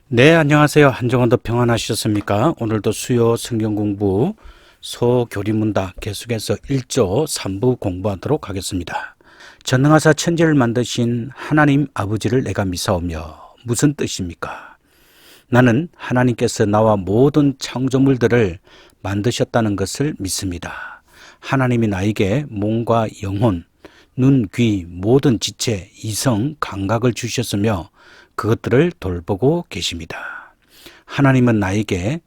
네, 안녕하세요. 한 주간도 평안하셨습니까? 오늘도 수요 성경 공부 소교리문답 계속해서 1조 3부 공부하도록 하겠습니다. 전능하사 천지를 만드신 하나님 아버지를 내가 미사오며 무슨 뜻입니까? 나는 하나님께서 나와 모든 창조물들을 만드셨다는 것을 믿습니다. 하나님이 나에게 몸과 영혼, 눈, 귀, 모든 지체, 이성, 감각을 주셨으며 그것들을 돌보고 계십니다. 하나님은 나에게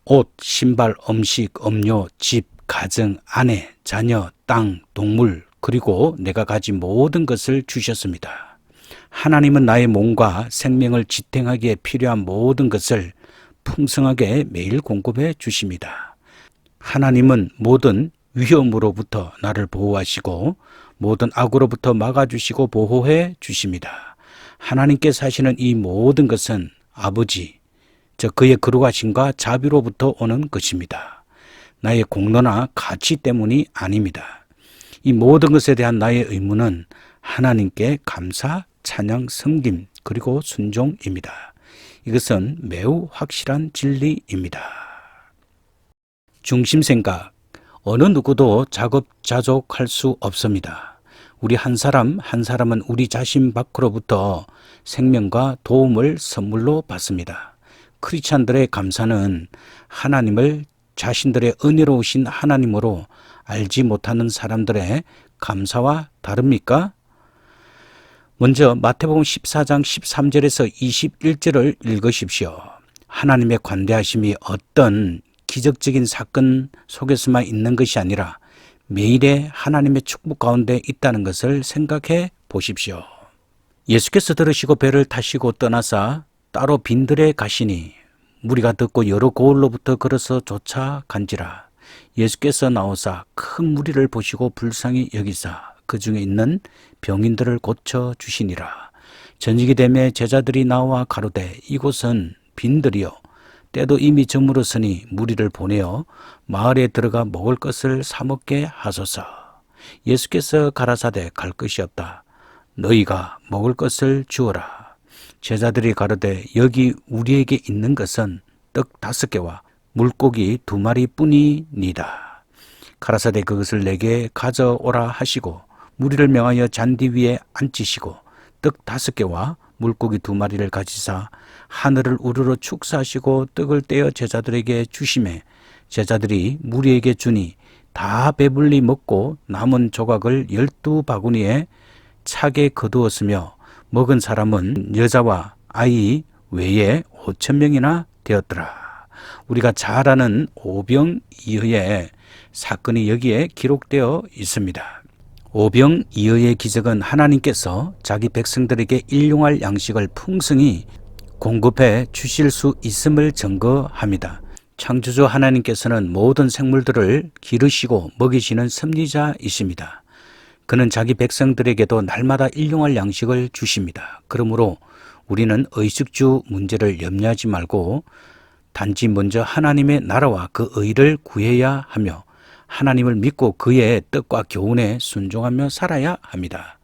옷, 신발, 음식, 음료, 집, 가정, 아내, 자녀, 땅, 동물, 그리고 내가 가진 모든 것을 주셨습니다. 하나님은 나의 몸과 생명을 지탱하기에 필요한 모든 것을 풍성하게 매일 공급해 주십니다. 하나님은 모든 위험으로부터 나를 보호하시고 모든 악으로부터 막아주시고 보호해 주십니다. 하나님께서 하시는 이 모든 것은 아버지, 즉 그의 거룩하심과 자비로부터 오는 것입니다. 나의 공로나 가치 때문이 아닙니다. 이 모든 것에 대한 나의 의무는 하나님께 감사, 찬양, 섬김, 그리고 순종입니다. 이것은 매우 확실한 진리입니다. 중심생각, 어느 누구도 자급자족할 수 없습니다. 우리 한 사람 한 사람은 우리 자신 밖으로부터 생명과 도움을 선물로 받습니다. 크리스찬들의 감사는 하나님을 자신들의 은혜로우신 하나님으로 알지 못하는 사람들의 감사와 다릅니까? 먼저 마태복음 14장 13절에서 21절을 읽으십시오. 하나님의 관대하심이 어떤 기적적인 사건 속에서만 있는 것이 아니라 매일의 하나님의 축복 가운데 있다는 것을 생각해 보십시오. 예수께서 들으시고 배를 타시고 떠나사 따로 빈들에 가시니 무리가 듣고 여러 고을로부터 걸어서 쫓아간지라. 예수께서 나오사 큰 무리를 보시고 불쌍히 여기사 그 중에 있는 병인들을 고쳐 주시니라. 저녁이 되매 제자들이 나와 가로되 이곳은 빈들이요 때도 이미 저물었으니 무리를 보내어 마을에 들어가 먹을 것을 사 먹게 하소서. 예수께서 가라사대 갈 것이 없다. 너희가 먹을 것을 주어라. 제자들이 가로되 여기 우리에게 있는 것은 떡 5개와 물고기 2마리 뿐이니이다. 가라사대 그것을 내게 가져오라 하시고 무리를 명하여 잔디 위에 앉히시고 떡 5개와 물고기 2마리를 가지사 하늘을 우러러 축사하시고 떡을 떼어 제자들에게 주시매 제자들이 무리에게 주니 다 배불리 먹고 남은 조각을 12바구니에 차게 거두었으며 먹은 사람은 여자와 아이 외에 5,000명이나 되었더라. 우리가 잘 아는 오병이어의 사건이 여기에 기록되어 있습니다. 오병이어의 기적은 하나님께서 자기 백성들에게 일용할 양식을 풍성히 공급해 주실 수 있음을 증거합니다. 창조주 하나님께서는 모든 생물들을 기르시고 먹이시는 섭리자이십니다. 그는 자기 백성들에게도 날마다 일용할 양식을 주십니다. 그러므로 우리는 의식주 문제를 염려하지 말고 단지 먼저 하나님의 나라와 그 의를 구해야 하며 하나님을 믿고 그의 뜻과 교훈에 순종하며 살아야 합니다.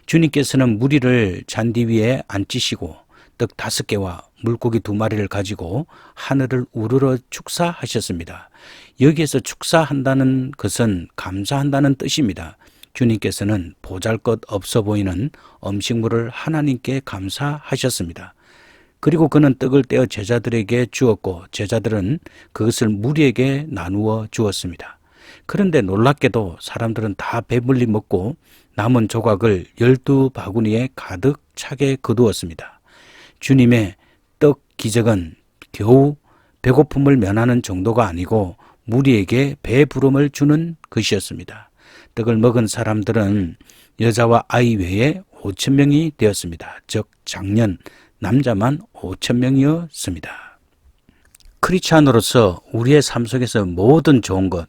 주님께서는 무리를 잔디 위에 앉히시고 떡 5개와 물고기 2마리를 가지고 하늘을 우러러 축사하셨습니다. 여기에서 축사한다는 것은 감사한다는 뜻입니다. 주님께서는 보잘것없어 보이는 음식물을 하나님께 감사하셨습니다. 그리고 그는 떡을 떼어 제자들에게 주었고 제자들은 그것을 무리에게 나누어 주었습니다. 그런데 놀랍게도 사람들은 다 배불리 먹고 남은 조각을 12바구니에 가득 차게 거두었습니다. 주님의 떡 기적은 겨우 배고픔을 면하는 정도가 아니고 무리에게 배부름을 주는 것이었습니다. 떡을 먹은 사람들은 여자와 아이 외에 5,000명이 되었습니다. 즉 작년 남자만 5,000명이었습니다. 크리스찬으로서 우리의 삶 속에서 모든 좋은 것,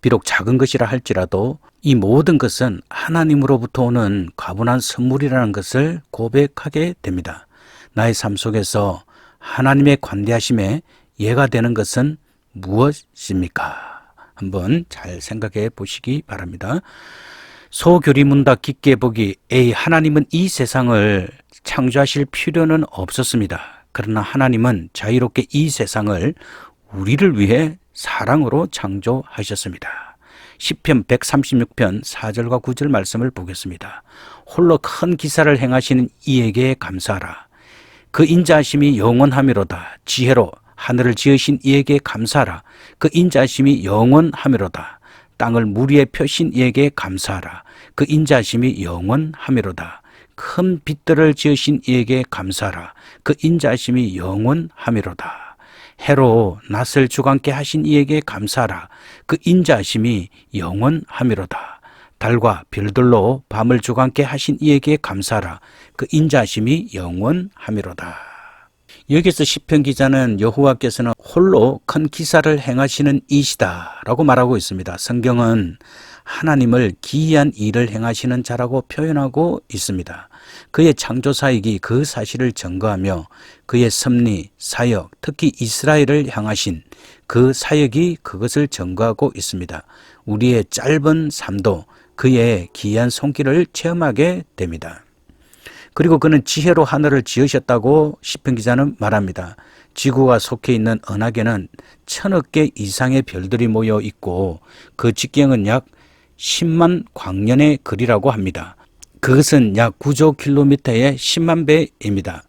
비록 작은 것이라 할지라도 이 모든 것은 하나님으로부터 오는 과분한 선물이라는 것을 고백하게 됩니다. 나의 삶 속에서 하나님의 관대하심에 예가 되는 것은 무엇입니까? 한번 잘 생각해 보시기 바랍니다. 소교리문답 깊게 보기. 하나님은 이 세상을 창조하실 필요는 없었습니다. 그러나 하나님은 자유롭게 이 세상을 우리를 위해 사랑으로 창조하셨습니다. 시편 136편 4절과 9절 말씀을 보겠습니다. 홀로 큰 기사를 행하시는 이에게 감사하라. 그 인자하심이 영원하미로다. 지혜로 하늘을 지으신 이에게 감사하라. 그 인자하심이 영원하미로다. 땅을 물 위에 펴신 이에게 감사하라. 그 인자하심이 영원하미로다. 큰 빛들을 지으신 이에게 감사하라. 그 인자하심이 영원하미로다. 해로 낯을 주관케 하신 이에게 감사하라. 그 인자하심이 영원하미로다. 달과 별들로 밤을 주관케 하신 이에게 감사하라. 그 인자하심이 영원하미로다. 여기서 시편 기자는 여호와께서는 홀로 큰 기사를 행하시는 이시다 라고 말하고 있습니다. 성경은 하나님을 기이한 일을 행하시는 자라고 표현하고 있습니다. 그의 창조 사역이 그 사실을 증거하며 그의 섭리, 사역, 특히 이스라엘을 향하신 그 사역이 그것을 증거하고 있습니다. 우리의 짧은 삶도 그의 기이한 손길을 체험하게 됩니다. 그리고 그는 지혜로 하늘을 지으셨다고 시편 기자는 말합니다. 지구가 속해 있는 은하계는 1000억 개 이상의 별들이 모여 있고 그 직경은 약 10만 광년의 거리라고 합니다. 그것은 약 9조 킬로미터의 10만 배입니다.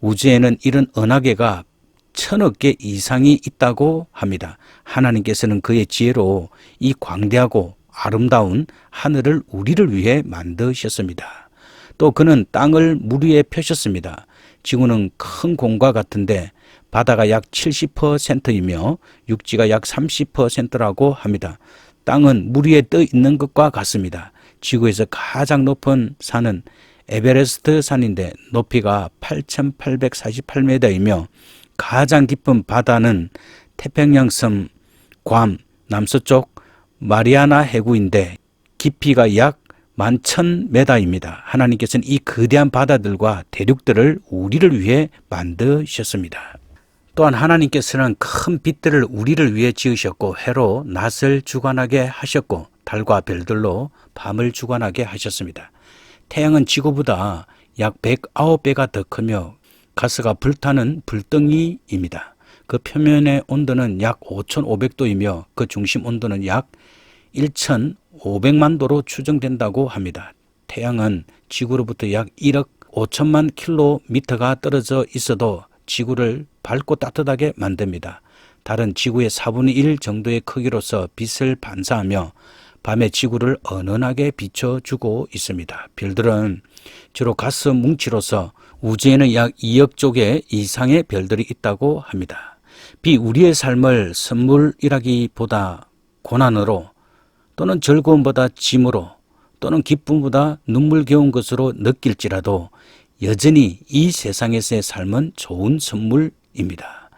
우주에는 이런 은하계가 1000억 개 이상이 있다고 합니다. 하나님께서는 그의 지혜로 이 광대하고 아름다운 하늘을 우리를 위해 만드셨습니다. 또 그는 땅을 물 위에 펴셨습니다. 지구는 큰 공과 같은데 바다가 약 70%이며 육지가 약 30%라고 합니다. 땅은 물 위에 떠 있는 것과 같습니다. 지구에서 가장 높은 산은 에베레스트 산인데 높이가 8,848m이며 가장 깊은 바다는 태평양섬 괌 남서쪽 마리아나 해구인데 깊이가 약 11,000m입니다. 하나님께서는 이 거대한 바다들과 대륙들을 우리를 위해 만드셨습니다. 또한 하나님께서는 큰 빛들을 우리를 위해 지으셨고 해로 낮을 주관하게 하셨고 달과 별들로 밤을 주관하게 하셨습니다. 태양은 지구보다 약 109배가 더 크며 가스가 불타는 불덩이입니다. 그 표면의 온도는 약 5,500도이며 그 중심 온도는 약 1,500만 도로 추정된다고 합니다. 태양은 지구로부터 약 1억 5천만 킬로미터가 떨어져 있어도 지구를 밝고 따뜻하게 만듭니다. 달은 지구의 4분의 1 정도의 크기로서 빛을 반사하며 밤에 지구를 은은하게 비춰주고 있습니다. 별들은 주로 가스 뭉치로서 우주에는 약 2억 쪽의 이상의 별들이 있다고 합니다. 우리의 삶을 선물이라기보다 고난으로 또는 즐거움보다 짐으로 또는 기쁨보다 눈물겨운 것으로 느낄지라도 여전히 이 세상에서의 삶은 좋은 선물입니다.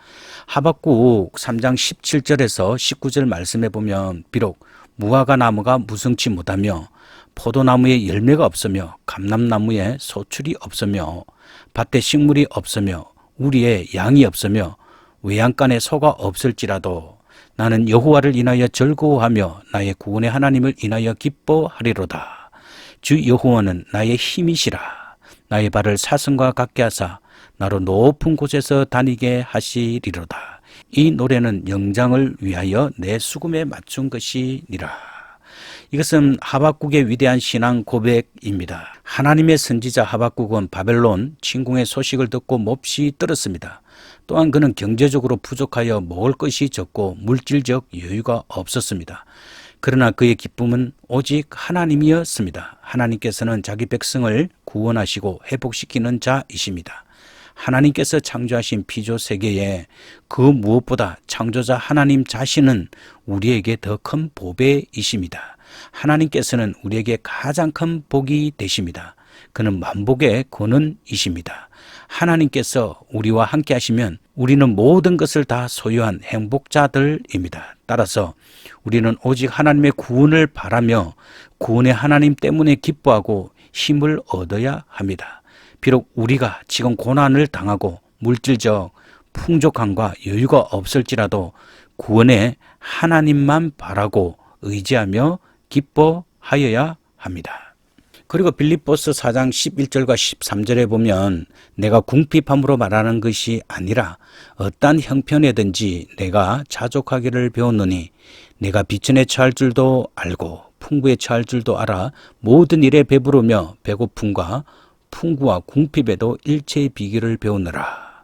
하박국 3장 17절에서 19절 말씀해 보면 비록 무화과 나무가 무성치 못하며 포도나무에 열매가 없으며 감람나무에 소출이 없으며 밭에 식물이 없으며 우리의 양이 없으며 외양간에 소가 없을지라도 나는 여호와를 인하여 즐거워하며 나의 구원의 하나님을 인하여 기뻐하리로다. 주 여호와는 나의 힘이시라. 나의 발을 사슴과 같게 하사 나로 높은 곳에서 다니게 하시리로다. 이 노래는 영장을 위하여 내 수금에 맞춘 것이니라. 이것은 하박국의 위대한 신앙 고백입니다. 하나님의 선지자 하박국은 바벨론 침공의 소식을 듣고 몹시 떨었습니다. 또한 그는 경제적으로 부족하여 먹을 것이 적고 물질적 여유가 없었습니다. 그러나 그의 기쁨은 오직 하나님이었습니다. 하나님께서는 자기 백성을 구원하시고 회복시키는 자이십니다. 하나님께서 창조하신 피조 세계에 그 무엇보다 창조자 하나님 자신은 우리에게 더 큰 보배이십니다. 하나님께서는 우리에게 가장 큰 복이 되십니다. 그는 만복의 근원이십니다. 하나님께서 우리와 함께 하시면 우리는 모든 것을 다 소유한 행복자들입니다. 따라서 우리는 오직 하나님의 구원을 바라며 구원의 하나님 때문에 기뻐하고 힘을 얻어야 합니다. 비록 우리가 지금 고난을 당하고 물질적 풍족함과 여유가 없을지라도 구원의 하나님만 바라고 의지하며 기뻐하여야 합니다. 그리고 빌립보서 4장 11절과 13절에 보면 내가 궁핍함으로 말하는 것이 아니라 어떠한 형편에든지 내가 자족하기를 배웠노니 내가 비천에 처할 줄도 알고 풍부에 처할 줄도 알아 모든 일에 배부르며 배고픔과 풍부와 궁핍에도 일체의 비결을 배우느라.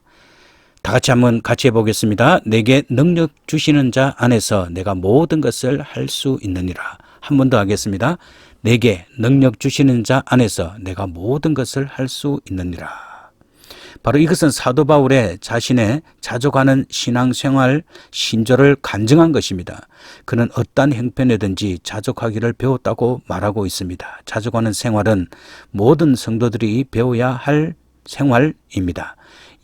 다 같이 한번 같이 해보겠습니다. 내게 능력 주시는 자 안에서 내가 모든 것을 할 수 있느니라. 한 번 더 하겠습니다. 내게 능력 주시는 자 안에서 내가 모든 것을 할 수 있느니라. 바로 이것은 사도 바울의 자신의 자족하는 신앙생활 신조를 간증한 것입니다. 그는 어떠한 형편에든지 자족하기를 배웠다고 말하고 있습니다. 자족하는 생활은 모든 성도들이 배워야 할 생활입니다.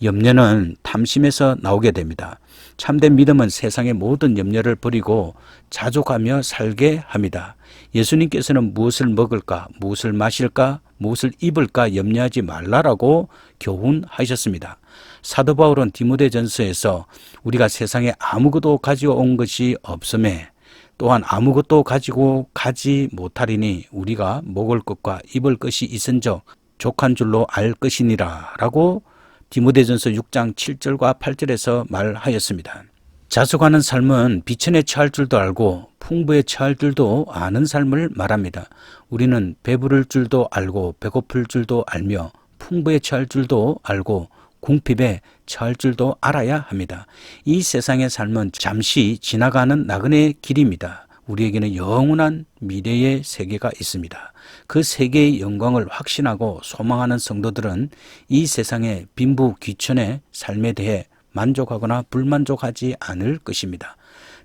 염려는 탐심에서 나오게 됩니다. 참된 믿음은 세상의 모든 염려를 버리고 자족하며 살게 합니다. 예수님께서는 무엇을 먹을까, 무엇을 마실까, 무엇을 입을까 염려하지 말라라고 교훈하셨습니다. 사도 바울은 디모데전서에서 우리가 세상에 아무것도 가지고 온 것이 없음에 또한 아무것도 가지고 가지 못하리니 우리가 먹을 것과 입을 것이 있은적 족한 줄로 알 것이니라 라고 디모데전서 6장 7절과 8절에서 말하였습니다. 자숙하는 삶은 비천에 처할 줄도 알고 풍부에 처할 줄도 아는 삶을 말합니다. 우리는 배부를 줄도 알고 배고플 줄도 알며 풍부에 처할 줄도 알고 궁핍에 처할 줄도 알아야 합니다. 이 세상의 삶은 잠시 지나가는 나그네 길입니다. 우리에게는 영원한 미래의 세계가 있습니다. 그 세계의 영광을 확신하고 소망하는 성도들은 이 세상의 빈부귀천의 삶에 대해 만족하거나 불만족하지 않을 것입니다.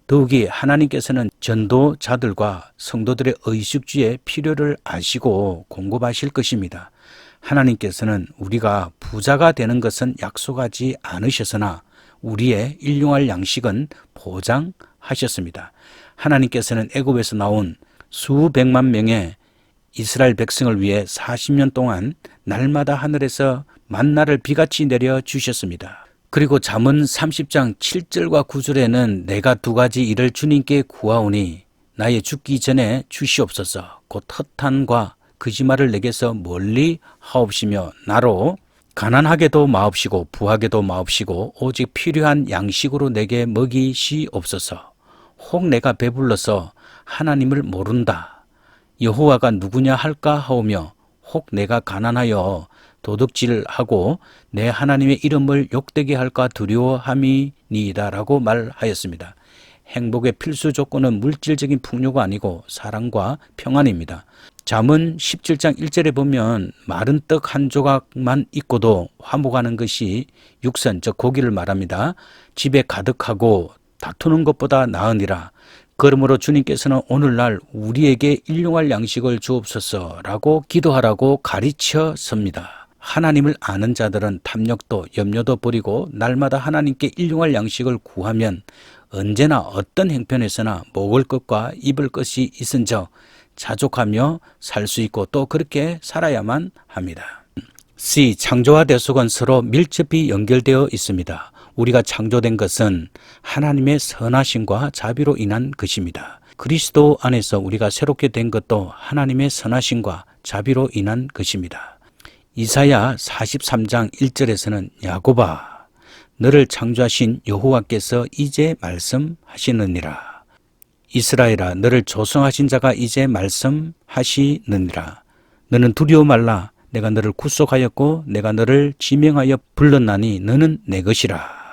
더욱이 하나님께서는 전도자들과 성도들의 의식주의 필요를 아시고 공급하실 것입니다. 하나님께서는 우리가 부자가 되는 것은 약속하지 않으셨으나 우리의 일용할 양식은 보장하셨습니다. 하나님께서는 애굽에서 나온 수백만 명의 이스라엘 백성을 위해 40년 동안 날마다 하늘에서 만나를 비같이 내려 주셨습니다. 그리고 잠언 30장 7절과 9절에는 내가 두 가지 일을 주님께 구하오니 나의 죽기 전에 주시옵소서. 곧 허탄과 거짓말을 내게서 멀리 하옵시며 나로 가난하게도 마옵시고 부하게도 마옵시고 오직 필요한 양식으로 내게 먹이시옵소서. 혹 내가 배불러서 하나님을 모른다. 여호와가 누구냐 할까 하오며 혹 내가 가난하여 도둑질하고 내 하나님의 이름을 욕되게 할까 두려워함이니이다 라고 말하였습니다. 행복의 필수 조건은 물질적인 풍요가 아니고 사랑과 평안입니다. 잠언 17장 1절에 보면 마른 떡 한 조각만 있고도 화목하는 것이 육선 즉 고기를 말합니다. 집에 가득하고 다투는 것보다 나으니라. 그러므로 주님께서는 오늘날 우리에게 일용할 양식을 주옵소서라고 기도하라고 가르쳤습니다. 하나님을 아는 자들은 탐욕도 염려도 버리고 날마다 하나님께 일용할 양식을 구하면 언제나 어떤 형편에서나 먹을 것과 입을 것이 있은적 자족하며 살 수 있고 또 그렇게 살아야만 합니다. C. 창조와 대속은 서로 밀접히 연결되어 있습니다. 우리가 창조된 것은 하나님의 선하심과 자비로 인한 것입니다. 그리스도 안에서 우리가 새롭게 된 것도 하나님의 선하심과 자비로 인한 것입니다. 이사야 43장 1절에서는 야곱아 너를 창조하신 여호와께서 이제 말씀하시느니라. 이스라엘아 너를 조성하신 자가 이제 말씀하시느니라. 너는 두려워 말라. 내가 너를 구속하였고 내가 너를 지명하여 불렀나니 너는 내 것이라.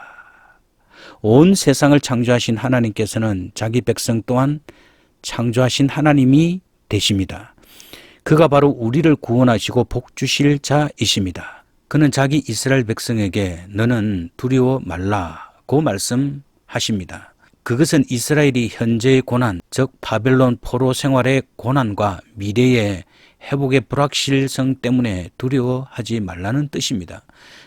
온 세상을 창조하신 하나님께서는 자기 백성 또한 창조하신 하나님이 되십니다. 그가 바로 우리를 구원하시고 복 주실 자이십니다. 그는 자기 이스라엘 백성에게 너는 두려워 말라고 말씀하십니다. 그것은 이스라엘이 현재의 고난, 즉 바벨론 포로 생활의 고난과 미래의 회복의 불확실성 때문에 두려워하지 말라는 뜻입니다.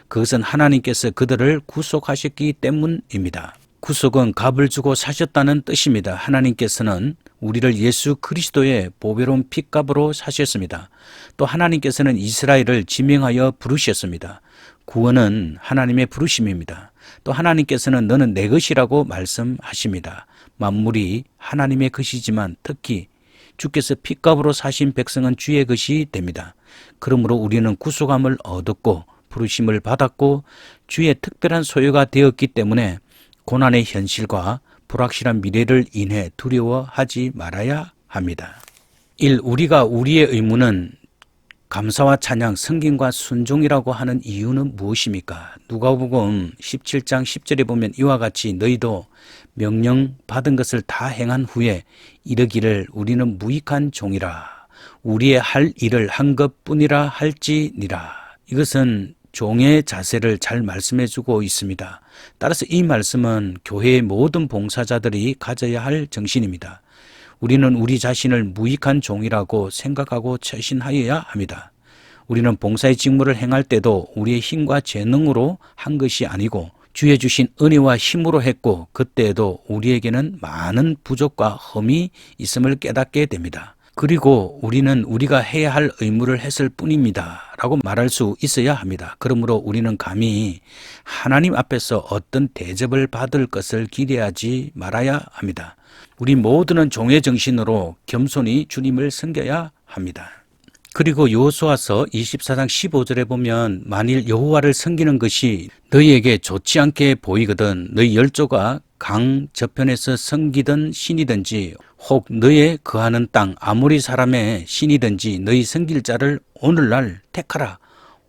그것은 하나님께서 그들을 구속하셨기 때문입니다. 구속은 값을 주고 사셨다는 뜻입니다. 하나님께서는 우리를 예수 그리스도의 보배로운 핏값으로 사셨습니다. 또 하나님께서는 이스라엘을 지명하여 부르셨습니다. 구원은 하나님의 부르심입니다. 또 하나님께서는 너는 내 것이라고 말씀하십니다. 만물이 하나님의 것이지만 특히 주께서 핏값으로 사신 백성은 주의 것이 됩니다. 그러므로 우리는 구속함을 얻었고 부르심을 받았고 주의 특별한 소유가 되었기 때문에 고난의 현실과 불확실한 미래를 인해 두려워하지 말아야 합니다. 1. 우리가 우리의 의무는 감사와 찬양, 성김과 순종이라고 하는 이유는 무엇입니까? 누가복음 17장 10절에 보면 이와 같이 너희도 명령 받은 것을 다 행한 후에 이르기를 우리는 무익한 종이라 우리의 할 일을 한 것뿐이라 할지니라. 이것은 종의 자세를 잘 말씀해 주고 있습니다. 따라서 이 말씀은 교회의 모든 봉사자들이 가져야 할 정신입니다. 우리는 우리 자신을 무익한 종이라고 생각하고 처신하여야 합니다. 우리는 봉사의 직무를 행할 때도 우리의 힘과 재능으로 한 것이 아니고 주의 주신 은혜와 힘으로 했고 그때에도 우리에게는 많은 부족과 흠이 있음을 깨닫게 됩니다. 그리고 우리는 우리가 해야 할 의무를 했을 뿐입니다 라고 말할 수 있어야 합니다. 그러므로 우리는 감히 하나님 앞에서 어떤 대접을 받을 것을 기대하지 말아야 합니다. 우리 모두는 종의 정신으로 겸손히 주님을 섬겨야 합니다. 그리고 여호수아서 24장 15절에 보면 만일 여호와를 섬기는 것이 너희에게 좋지 않게 보이거든 너희 열조가 강 저편에서 섬기던 신이든지 혹 너의 거하는 땅 아모리 사람의 신이든지 너희 섬길 자를 오늘날 택하라.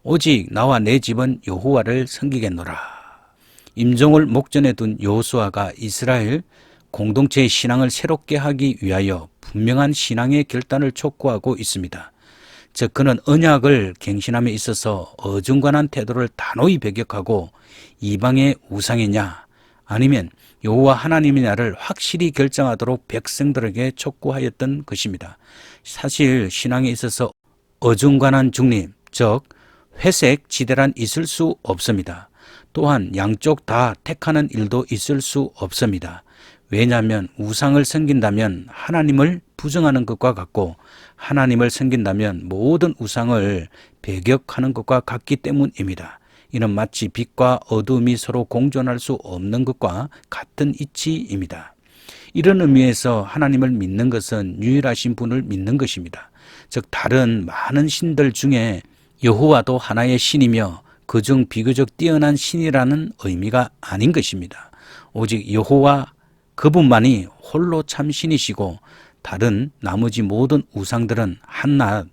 오직 나와 내 집은 여호와를 섬기겠노라. 임종을 목전에 둔 여호수아가 이스라엘 공동체의 신앙을 새롭게 하기 위하여 분명한 신앙의 결단을 촉구하고 있습니다. 즉 그는 언약을 갱신함에 있어서 어중간한 태도를 단호히 배격하고 이방의 우상이냐 아니면 여호와 하나님이냐를 확실히 결정하도록 백성들에게 촉구하였던 것입니다. 사실 신앙에 있어서 어중간한 중립, 즉 회색 지대란 있을 수 없습니다. 또한 양쪽 다 택하는 일도 있을 수 없습니다. 왜냐하면 우상을 섬긴다면 하나님을 부정하는 것과 같고 하나님을 섬긴다면 모든 우상을 배격하는 것과 같기 때문입니다. 이는 마치 빛과 어둠이 서로 공존할 수 없는 것과 같은 이치입니다. 이런 의미에서 하나님을 믿는 것은 유일하신 분을 믿는 것입니다. 즉 다른 많은 신들 중에 여호와도 하나의 신이며 그중 비교적 뛰어난 신이라는 의미가 아닌 것입니다. 오직 여호와 그분만이 홀로 참 신이시고 다른 나머지 모든 우상들은 한낱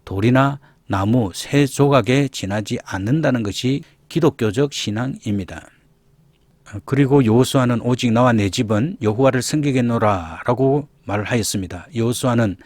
돌이나 나무 새 조각에 지나지 않는다는 것이 기독교적 신앙입니다. 그리고 여호수아는 오직 나와 내 집은 여호와를 섬기겠노라 라고 말하였습니다. 여호수아는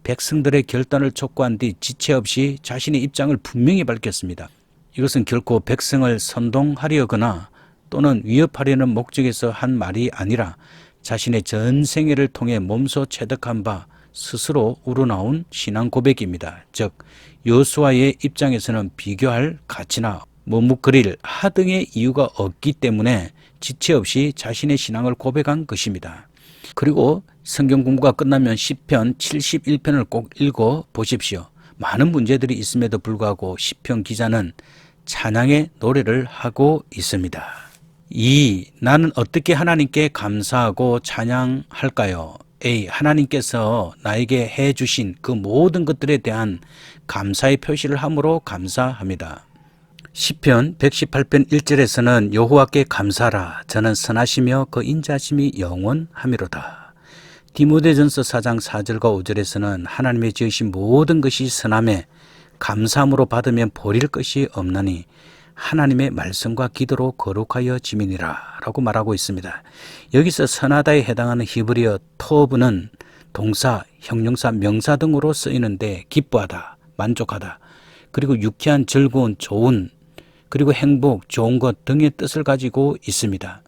백성들의 결단을 촉구한 뒤 지체 없이 자신의 입장을 분명히 밝혔습니다. 이것은 결코 백성을 선동하려거나 또는 위협하려는 목적에서 한 말이 아니라 자신의 전 생애를 통해 몸소 체득한 바 스스로 우러나온 신앙 고백입니다. 즉 여호수아의 입장에서는 비교할 가치나 머뭇거릴 하등의 이유가 없기 때문에 지체 없이 자신의 신앙을 고백한 것입니다. 그리고 성경 공부가 끝나면 시편 71편을 꼭 읽어 보십시오. 많은 문제들이 있음에도 불구하고 시편 기자는 찬양의 노래를 하고 있습니다. 2. 나는 어떻게 하나님께 감사하고 찬양할까요? A. 하나님께서 나에게 해주신 그 모든 것들에 대한 감사의 표시를 함으로 감사합니다. 시편 118편 1절에서는 여호와께 감사하라. 저는 선하시며 그 인자심이 영원하미로다. 디모데전서 4장 4절과 5절에서는 하나님의 지으신 모든 것이 선함에 감사함으로 받으면 버릴 것이 없나니 하나님의 말씀과 기도로 거룩하여 지민이라 라고 말하고 있습니다. 여기서 선하다에 해당하는 히브리어 토브는 동사, 형용사, 명사 등으로 쓰이는데 기뻐하다, 만족하다, 그리고 유쾌한, 즐거운, 좋은, 그리고 행복, 좋은 것 등의 뜻을 가지고 있습니다.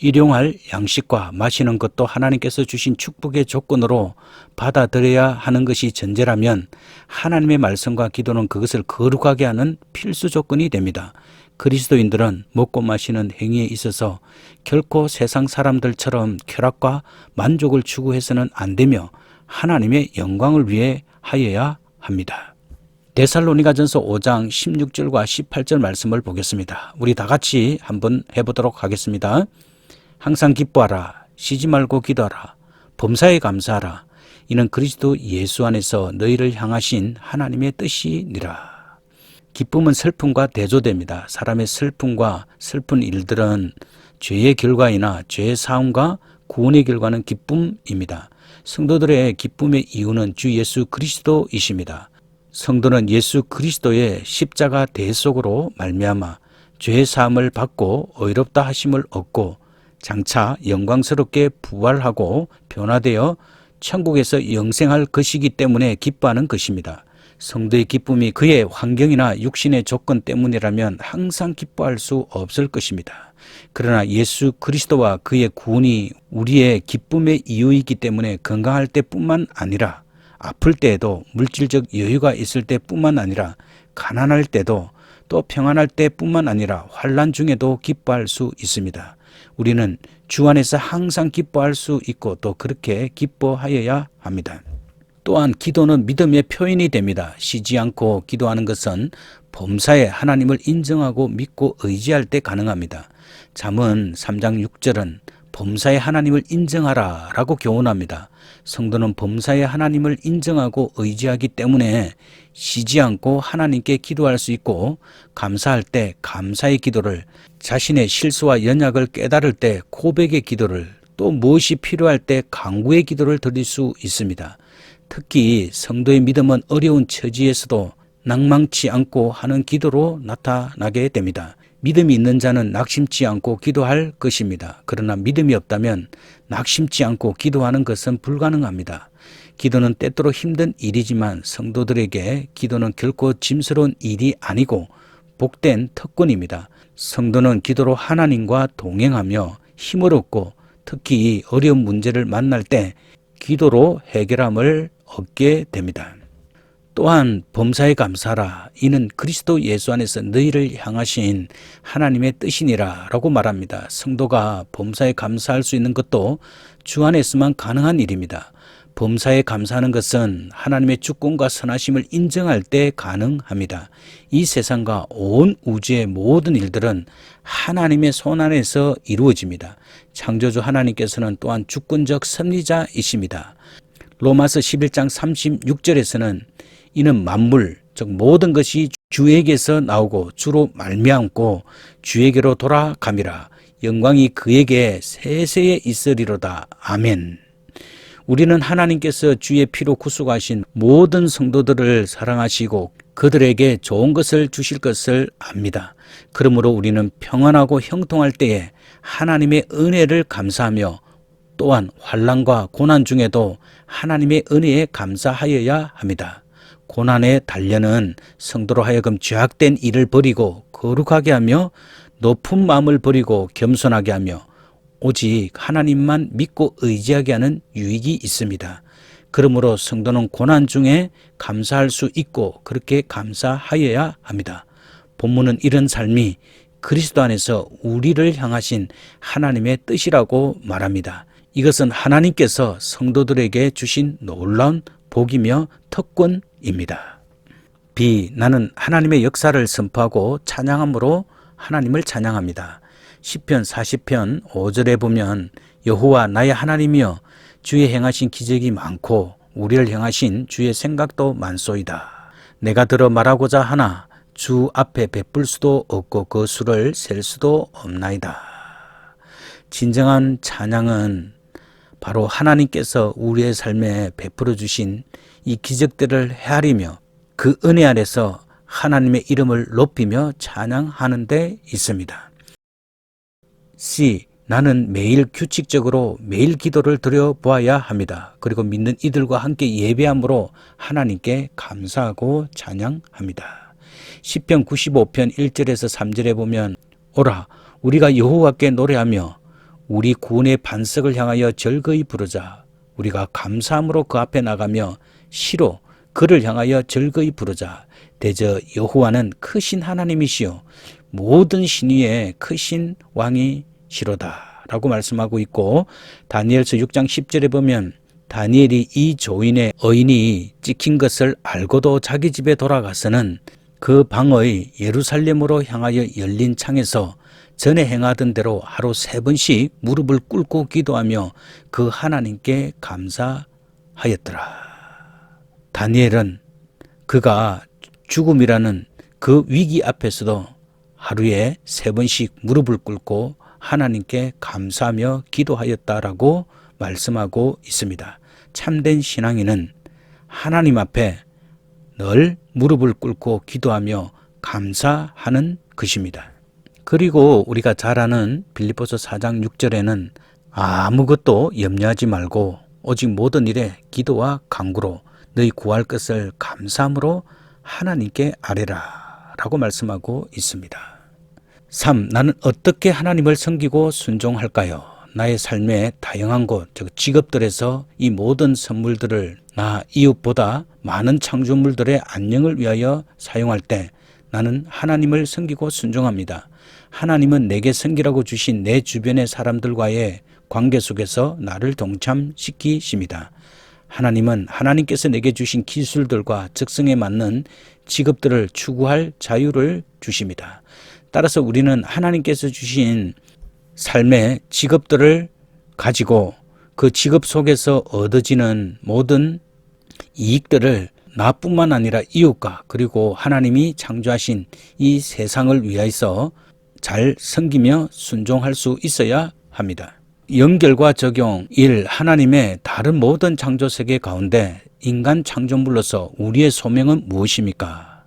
일용할 양식과 마시는 것도 하나님께서 주신 축복의 조건으로 받아들여야 하는 것이 전제라면 하나님의 말씀과 기도는 그것을 거룩하게 하는 필수 조건이 됩니다. 그리스도인들은 먹고 마시는 행위에 있어서 결코 세상 사람들처럼 쾌락과 만족을 추구해서는 안 되며 하나님의 영광을 위해 하여야 합니다. 데살로니가전서 5장 16절과 18절 말씀을 보겠습니다. 우리 다 같이 한번 해보도록 하겠습니다. 항상 기뻐하라. 쉬지 말고 기도하라. 범사에 감사하라. 이는 그리스도 예수 안에서 너희를 향하신 하나님의 뜻이니라. 기쁨은 슬픔과 대조됩니다. 사람의 슬픔과 슬픈 일들은 죄의 결과이나 죄의 사함과 구원의 결과는 기쁨입니다. 성도들의 기쁨의 이유는 주 예수 그리스도이십니다. 성도는 예수 그리스도의 십자가 대속으로 말미암아 죄의 사함을 받고 의롭다 하심을 얻고 장차 영광스럽게 부활하고 변화되어 천국에서 영생할 것이기 때문에 기뻐하는 것입니다. 성도의 기쁨이 그의 환경이나 육신의 조건 때문이라면 항상 기뻐할 수 없을 것입니다. 그러나 예수 그리스도와 그의 구원이 우리의 기쁨의 이유이기 때문에 건강할 때뿐만 아니라 아플 때에도 물질적 여유가 있을 때뿐만 아니라 가난할 때도 또 평안할 때뿐만 아니라 환난 중에도 기뻐할 수 있습니다. 우리는 주 안에서 항상 기뻐할 수 있고 또 그렇게 기뻐하여야 합니다. 또한 기도는 믿음의 표현이 됩니다. 쉬지 않고 기도하는 것은 범사에 하나님을 인정하고 믿고 의지할 때 가능합니다. 잠언 3장 6절은 범사에 하나님을 인정하라 라고 교훈합니다. 성도는 범사에 하나님을 인정하고 의지하기 때문에 쉬지 않고 하나님께 기도할 수 있고 감사할 때 감사의 기도를, 자신의 실수와 연약을 깨달을 때 고백의 기도를, 또 무엇이 필요할 때 간구의 기도를 드릴 수 있습니다. 특히 성도의 믿음은 어려운 처지에서도 낭망치 않고 하는 기도로 나타나게 됩니다. 믿음이 있는 자는 낙심치 않고 기도할 것입니다. 그러나 믿음이 없다면 낙심치 않고 기도하는 것은 불가능합니다. 기도는 때때로 힘든 일이지만 성도들에게 기도는 결코 짐스러운 일이 아니고 복된 특권입니다. 성도는 기도로 하나님과 동행하며 힘을 얻고 특히 어려운 문제를 만날 때 기도로 해결함을 얻게 됩니다. 또한 범사에 감사하라. 이는 그리스도 예수 안에서 너희를 향하신 하나님의 뜻이니라 라고 말합니다. 성도가 범사에 감사할 수 있는 것도 주 안에서만 가능한 일입니다. 범사에 감사하는 것은 하나님의 주권과 선하심을 인정할 때 가능합니다. 이 세상과 온 우주의 모든 일들은 하나님의 손 안에서 이루어집니다. 창조주 하나님께서는 또한 주권적 섭리자이십니다. 로마서 11장 36절에서는 이는 만물, 즉 모든 것이 주에게서 나오고 주로 말미암고 주에게로 돌아감이라. 영광이 그에게 세세에 있으리로다. 아멘. 우리는 하나님께서 주의 피로 구속하신 모든 성도들을 사랑하시고 그들에게 좋은 것을 주실 것을 압니다. 그러므로 우리는 평안하고 형통할 때에 하나님의 은혜를 감사하며 또한 환난과 고난 중에도 하나님의 은혜에 감사하여야 합니다. 고난의 단련은 성도로 하여금 죄악된 일을 버리고 거룩하게 하며 높은 마음을 버리고 겸손하게 하며 오직 하나님만 믿고 의지하게 하는 유익이 있습니다. 그러므로 성도는 고난 중에 감사할 수 있고 그렇게 감사하여야 합니다. 본문은 이런 삶이 그리스도 안에서 우리를 향하신 하나님의 뜻이라고 말합니다. 이것은 하나님께서 성도들에게 주신 놀라운 복이며 특권입니다. B. 나는 하나님의 역사를 선포하고 찬양함으로 하나님을 찬양합니다. 시편 40편 5절에 보면 여호와 나의 하나님이여 주의 행하신 기적이 많고 우리를 향하신 주의 생각도 많소이다. 내가 들어 말하고자 하나 주 앞에 베풀 수도 없고 그 수를 셀 수도 없나이다. 진정한 찬양은 바로 하나님께서 우리의 삶에 베풀어 주신 이 기적들을 헤아리며 그 은혜 아래서 하나님의 이름을 높이며 찬양하는 데 있습니다. C. 나는 매일 규칙적으로 매일 기도를 드려보아야 합니다. 그리고 믿는 이들과 함께 예배함으로 하나님께 감사하고 찬양합니다. 시편 95편 1절에서 3절에 보면 오라 우리가 여호와께 노래하며 우리 구원의 반석을 향하여 즐거이 부르자. 우리가 감사함으로 그 앞에 나가며 시로 그를 향하여 즐거이 부르자. 대저 여호와는 크신 하나님이시요 모든 신 위에 크신 왕이시로다 라고 말씀하고 있고 다니엘서 6장 10절에 보면 다니엘이 이 조인의 의인이 찍힌 것을 알고도 자기 집에 돌아가서는 그 방의 예루살렘으로 향하여 열린 창에서 전에 행하던 대로 하루 3번씩 무릎을 꿇고 기도하며 그 하나님께 감사합니다. 하였더라. 다니엘은 그가 죽음이라는 그 위기 앞에서도 하루에 3번씩 무릎을 꿇고 하나님께 감사하며 기도하였다라고 말씀하고 있습니다. 참된 신앙인은 하나님 앞에 늘 무릎을 꿇고 기도하며 감사하는 것입니다. 그리고 우리가 잘 아는 빌립보서 4장 6절에는 아무것도 염려하지 말고 오직 모든 일에 기도와 간구로 너희 구할 것을 감사함으로 하나님께 아뢰라 라고 말씀하고 있습니다. 3. 나는 어떻게 하나님을 섬기고 순종할까요? 나의 삶의 다양한 곳, 즉 직업들에서 이 모든 선물들을 나 이웃보다 많은 창조물들의 안녕을 위하여 사용할 때 나는 하나님을 섬기고 순종합니다. 하나님은 내게 섬기라고 주신 내 주변의 사람들과의 관계 속에서 나를 동참시키십니다. 하나님은 하나님께서 내게 주신 기술들과 적성에 맞는 직업들을 추구할 자유를 주십니다. 따라서 우리는 하나님께서 주신 삶의 직업들을 가지고 그 직업 속에서 얻어지는 모든 이익들을 나뿐만 아니라 이웃과 그리고 하나님이 창조하신 이 세상을 위하여서 잘 섬기며 순종할 수 있어야 합니다. 연결과 적용 1. 하나님의 다른 모든 창조 세계 가운데 인간 창조물로서 우리의 소명은 무엇입니까?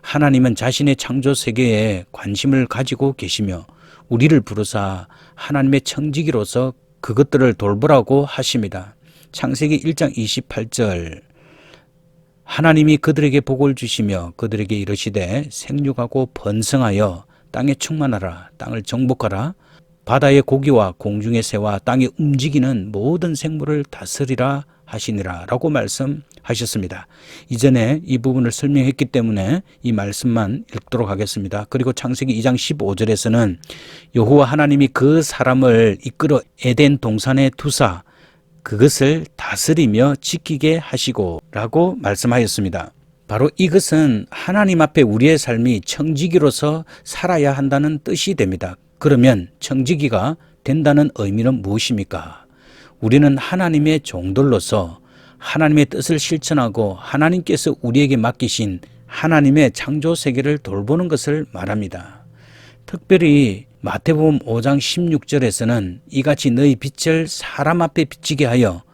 하나님은 자신의 창조 세계에 관심을 가지고 계시며 우리를 부르사 하나님의 청지기로서 그것들을 돌보라고 하십니다. 창세기 1장 28절 하나님이 그들에게 복을 주시며 그들에게 이르시되 생육하고 번성하여 땅에 충만하라 땅을 정복하라 바다의 고기와 공중의 새와 땅에 움직이는 모든 생물을 다스리라 하시니라 라고 말씀하셨습니다. 이전에 이 부분을 설명했기 때문에 이 말씀만 읽도록 하겠습니다. 그리고 창세기 2장 15절에서는 여호와 하나님이 그 사람을 이끌어 에덴 동산에 두사 그것을 다스리며 지키게 하시고 라고 말씀하였습니다. 바로 이것은 하나님 앞에 우리의 삶이 청지기로서 살아야 한다는 뜻이 됩니다. 그러면 청지기가 된다는 의미는 무엇입니까? 우리는 하나님의 종들로서 하나님의 뜻을 실천하고 하나님께서 우리에게 맡기신 하나님의 창조 세계를 돌보는 것을 말합니다. 특별히 마태복음 5장 16절에서는 이같이 너희 빛을 사람 앞에 비치게 하여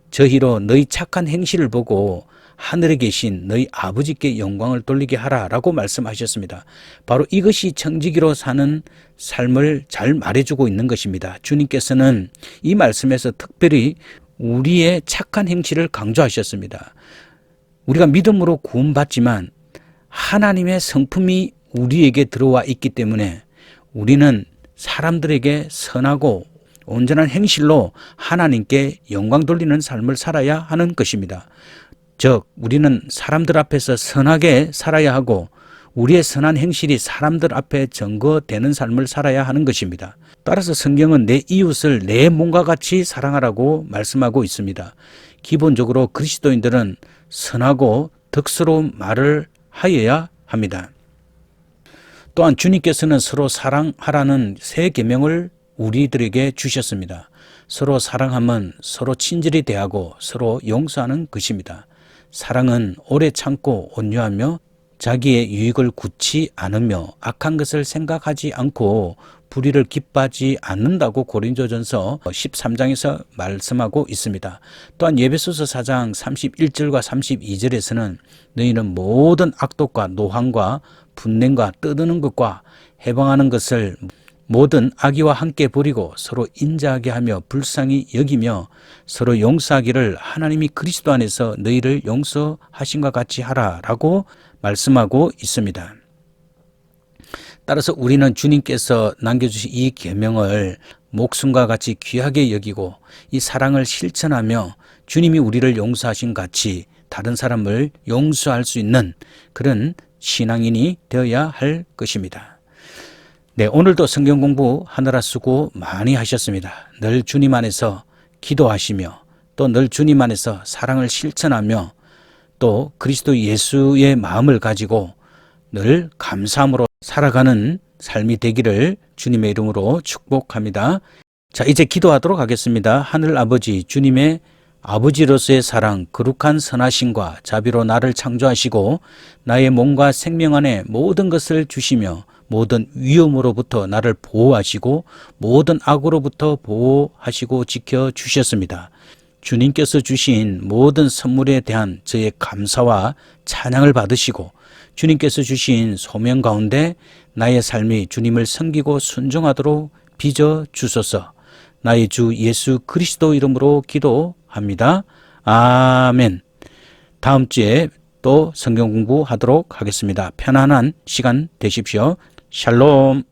저희로 너희 착한 행실을 보고 하늘에 계신 너희 아버지께 영광을 돌리게 하라라고 말씀하셨습니다. 바로 이것이 청지기로 사는 삶을 잘 말해주고 있는 것입니다. 주님께서는 이 말씀에서 특별히 우리의 착한 행실을 강조하셨습니다. 우리가 믿음으로 구원받지만 하나님의 성품이 우리에게 들어와 있기 때문에 우리는 사람들에게 선하고 온전한 행실로 하나님께 영광 돌리는 삶을 살아야 하는 것입니다. 즉 우리는 사람들 앞에서 선하게 살아야 하고 우리의 선한 행실이 사람들 앞에 증거되는 삶을 살아야 하는 것입니다. 따라서 성경은 내 이웃을 내 몸과 같이 사랑하라고 말씀하고 있습니다. 기본적으로 그리스도인들은 선하고 덕스러운 말을 하여야 합니다. 또한 주님께서는 서로 사랑하라는 새 계명을 우리들에게 주셨습니다. 서로 사랑하면 서로 친절히 대하고 서로 용서하는 것입니다. 사랑은 오래 참고 온유하며 자기의 유익을 굳이 않으며 악한 것을 생각하지 않고 불의를 기뻐하지 않는다고 고린도전서 13장에서 말씀하고 있습니다. 또한 에베소서 4장 31절과 32절에서는 너희는 모든 악독과 노함과 분냄과 떠드는 것과 해방하는 것을 모든 악의와 함께 버리고 서로 인자하게 하며 불쌍히 여기며 서로 용서하기를 하나님이 그리스도 안에서 너희를 용서하신과 같이 하라라고 말씀하고 있습니다. 따라서 우리는 주님께서 남겨주신 이 계명을 목숨과 같이 귀하게 여기고 이 사랑을 실천하며 주님이 우리를 용서하신 같이 다른 사람을 용서할 수 있는 그런 신앙인이 되어야 할 것입니다. 네, 오늘도 성경 공부 하느라 수고 많이 하셨습니다. 늘 주님 안에서 기도하시며 또 늘 주님 안에서 사랑을 실천하며 또 그리스도 예수의 마음을 가지고 늘 감사함으로 살아가는 삶이 되기를 주님의 이름으로 축복합니다. 자, 이제 기도하도록 하겠습니다. 하늘 아버지, 주님의 아버지로서의 사랑, 거룩한 선하심과 자비로 나를 창조하시고 나의 몸과 생명 안에 모든 것을 주시며 모든 위험으로부터 나를 보호하시고 모든 악으로부터 보호하시고 지켜주셨습니다. 주님께서 주신 모든 선물에 대한 저의 감사와 찬양을 받으시고 주님께서 주신 소명 가운데 나의 삶이 주님을 섬기고 순종하도록 빚어 주소서. 나의 주 예수 그리스도 이름으로 기도합니다. 아멘. 다음 주에 또 성경 공부하도록 하겠습니다. 편안한 시간 되십시오. 샬롬.